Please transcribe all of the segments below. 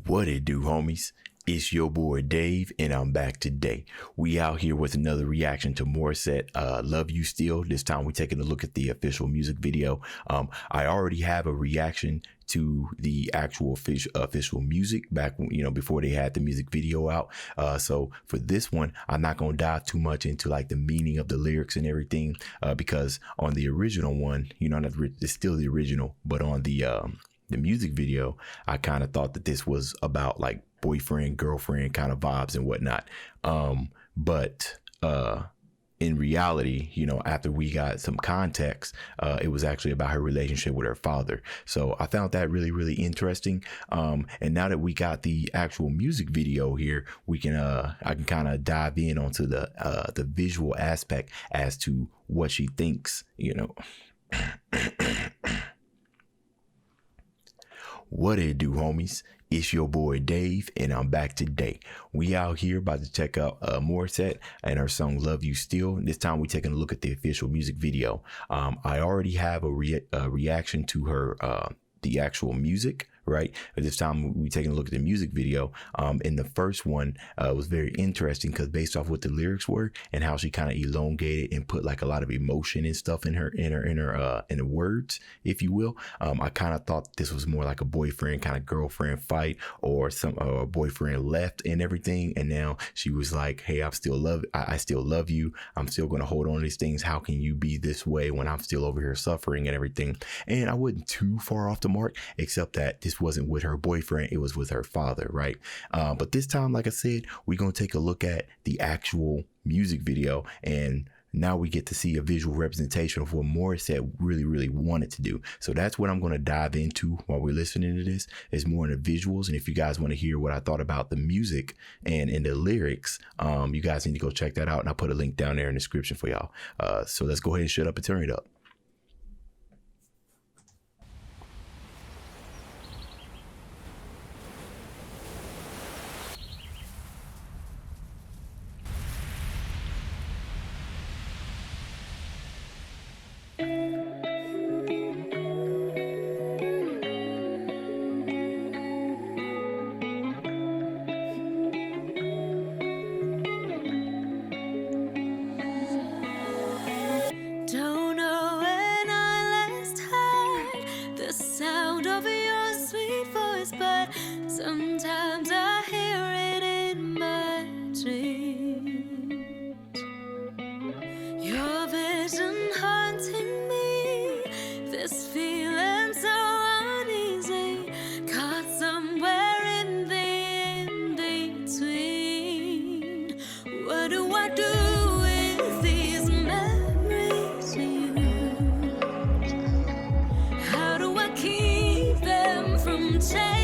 What it do, homies? It's your boy Dave, and I'm back today. We out here with another reaction to Morissette, Love You Still. This time we're taking a look at the official music video. I already have a reaction to the actual official music back, before they had the music video out. So for this one, I'm not going to dive too much into like the meaning of the lyrics and everything, because on the original one, it's still the original, but on the music video, I kind of thought that this was about like boyfriend, girlfriend kind of vibes and whatnot. But in reality, after we got some context, it was actually about her relationship with her father. So I found that really, really interesting. And now that we got the actual music video here, we can I can kind of dive in onto the visual aspect as to what she thinks, What it do, homies? It's your boy Dave, and I'm back today. We out here about to check out Morissette and her song Love You Still. This time we're taking a look at the official music video. I already have a reaction to her the actual music, right? But this time we taking a look at the music video. And the first one was very interesting because based off what the lyrics were and how she kind of elongated and put like a lot of emotion and stuff in the words, if you will. I kind of thought this was more like a boyfriend kind of girlfriend fight, or some boyfriend left and everything, and now she was like, hey, I still love you. I'm still gonna hold on to these things. How can you be this way when I'm still over here suffering and everything? And I wasn't too far off the mark, except that this wasn't with her boyfriend, it was with her father, right? But this time, like I said, we're gonna take a look at the actual music video, and now we get to see a visual representation of what Morissette really, really wanted to do. So that's what I'm going to dive into while we're listening to this, is more in the visuals. And if you guys want to hear what I thought about the music and in the lyrics, you guys need to go check that out, and I'll put a link down there in the description for y'all. So let's go ahead and shut up and turn it up. Sometimes I hear it in my dreams. Your vision haunting me. This feeling so uneasy. Caught somewhere in the in-between. What do I do with these memories of you? How do I keep them from changing?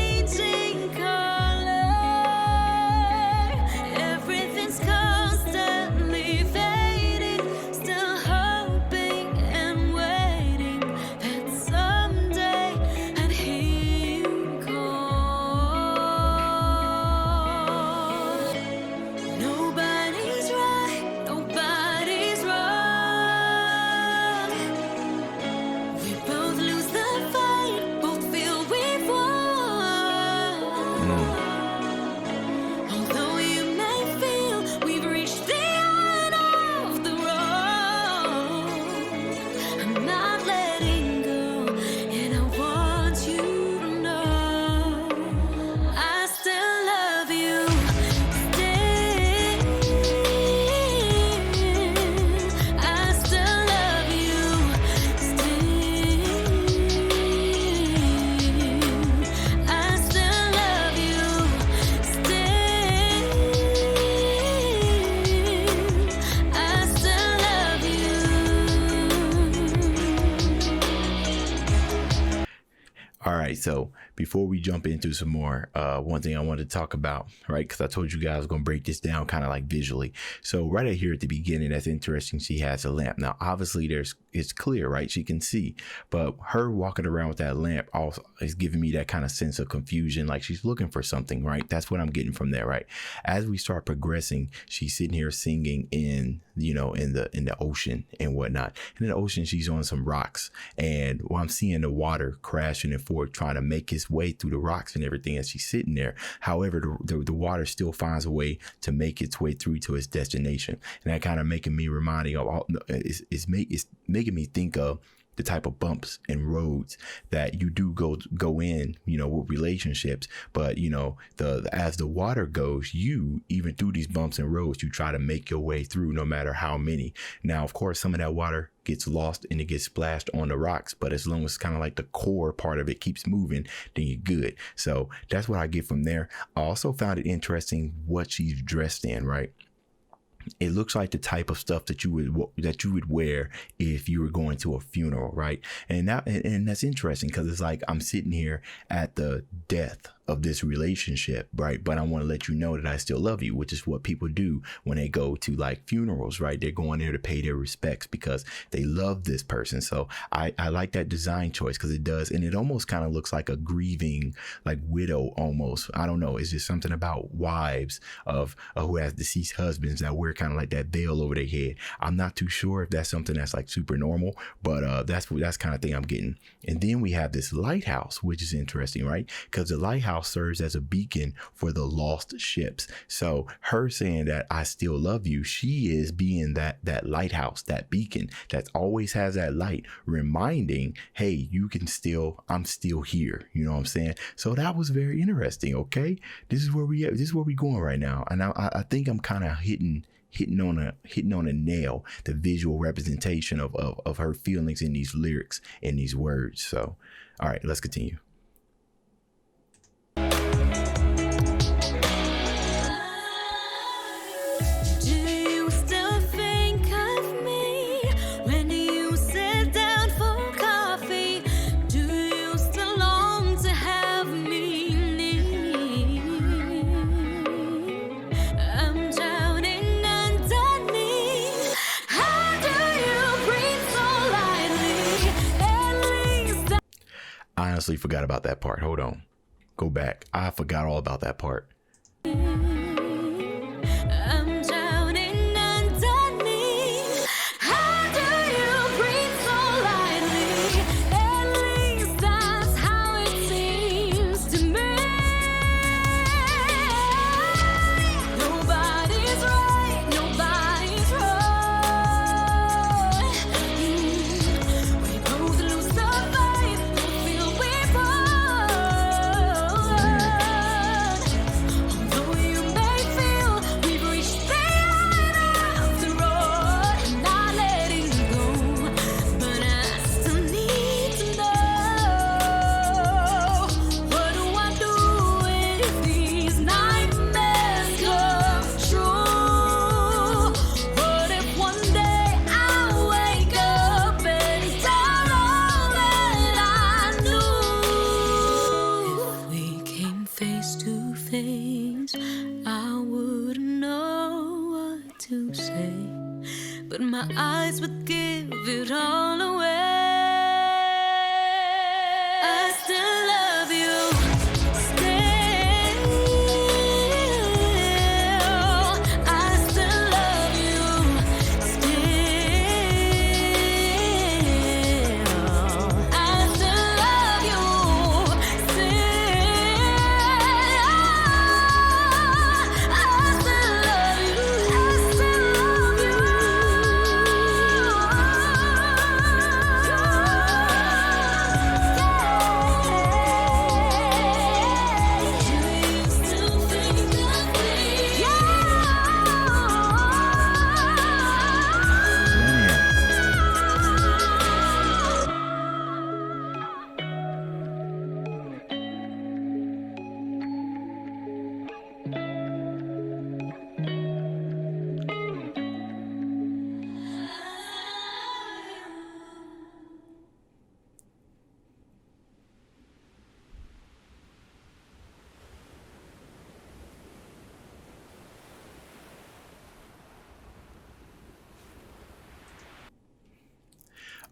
All right, so before we jump into some more, one thing I wanted to talk about, right? Because I told you guys I was going to break this down kind of like visually. So right here at the beginning, that's interesting. She has a lamp. Now, obviously, it's clear, right? She can see, but her walking around with that lamp also is giving me that kind of sense of confusion, like she's looking for something, right? That's what I'm getting from there, right? As we start progressing, she's sitting here singing in the ocean and whatnot. And in the ocean, she's on some rocks, and I'm seeing the water crashing and forth, trying to make his way through the rocks and everything as she's sitting there. However, the water still finds a way to make its way through to its destination. And that kind of making me reminding of all, it's making me think of the type of bumps and roads that you do go in, with relationships. But, as the water goes, you, even through these bumps and roads, you try to make your way through no matter how many. Now, of course, some of that water gets lost and it gets splashed on the rocks. But as long as kind of like the core part of it keeps moving, then you're good. So that's what I get from there. I also found it interesting what she's dressed in, right? It looks like the type of stuff that you would wear if you were going to a funeral, right? And that's interesting because it's like I'm sitting here at the death of this relationship, right? But I want to let you know that I still love you, which is what people do when they go to like funerals, right? They're going there to pay their respects because they love this person. So I like that design choice because it does, and it almost kind of looks like a grieving, like widow almost. I don't know. It's just something about wives of who has deceased husbands that wear kind of like that veil over their head. I'm not too sure if that's something that's like super normal, but that's kind of thing I'm getting. And then we have this lighthouse, which is interesting, right? Because the lighthouse serves as a beacon for the lost ships. So her saying that I still love you, she is being that lighthouse, that beacon that always has that light reminding, hey, I'm still here. You know what I'm saying? So that was very interesting. Okay. This is where we going right now. And I think I'm kind of hitting on a nail, the visual representation of her feelings in these lyrics and these words. So, all right, let's continue. I honestly forgot about that part. Hold on. Go back. I forgot all about that part. Eyes would give it all away. I still love you, still. I still love you, still. I still love you, still. I still love you, I still love you.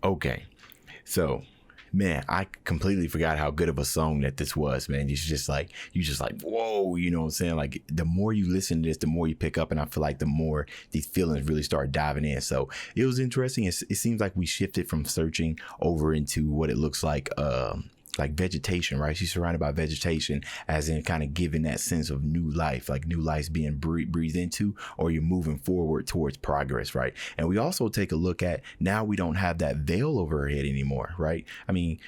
Okay, so man, I completely forgot how good of a song that this was, man. You just like, whoa, you know what I'm saying? Like the more you listen to this, the more you pick up, and I feel like the more these feelings really start diving in. So it was interesting. It seems like we shifted from searching over into what it looks like like vegetation, right? She's surrounded by vegetation, as in kind of giving that sense of new life, like new life's being breathed into, or you're moving forward towards progress, right? And we also take a look at, now we don't have that veil over her head anymore, right? I mean,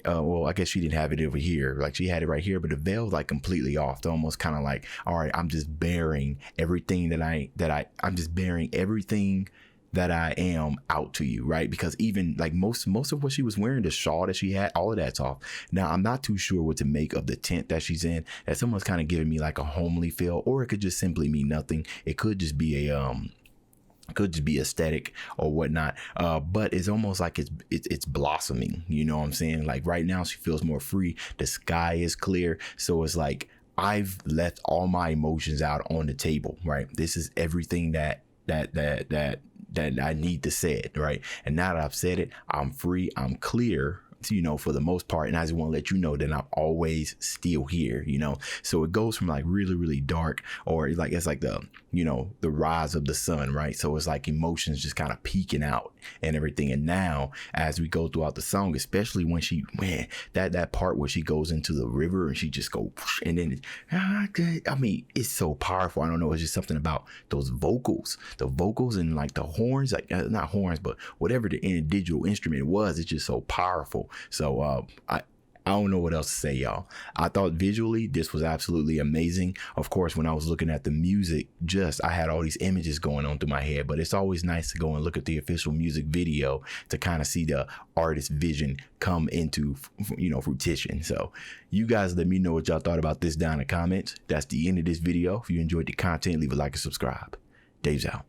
well, I guess she didn't have it over here, like she had it right here, but the veil's like completely off. It's almost kind of like, all right, I'm just bearing everything I'm just bearing everything that I am out to you, right? Because even like most of what she was wearing, the shawl that she had, all of that's off. Now, I'm not too sure what to make of the tent that she's in. That's almost kind of giving me like a homely feel, or it could just simply mean nothing. It could just be aesthetic or whatnot, but it's almost like it's blossoming, you know what I'm saying? Like right now she feels more free, the sky is clear, so it's like I've left all my emotions out on the table, right? This is everything that I need to say it, right? And now that I've said it, I'm free, I'm clear, you know, for the most part. And I just want to let you know that I'm always still here, you know? So it goes from like really, really dark, or like, it's like the, you know, the rise of the sun, right? So it's like emotions just kind of peeking out and everything. And now as we go throughout the song, especially when that part where she goes into the river and she just go, and then, I mean, it's so powerful. I don't know. It's just something about the vocals and like the horns, like not horns, but whatever the individual instrument was, it's just so powerful. So I don't know what else to say, y'all. I thought visually this was absolutely amazing. Of course, when I was looking at the music, I had all these images going on through my head, but it's always nice to go and look at the official music video to kind of see the artist's vision come into, you know, fruition. So you guys let me know what y'all thought about this down in the comments. That's the end of this video. If you enjoyed the content, leave a like and subscribe. Dave's out.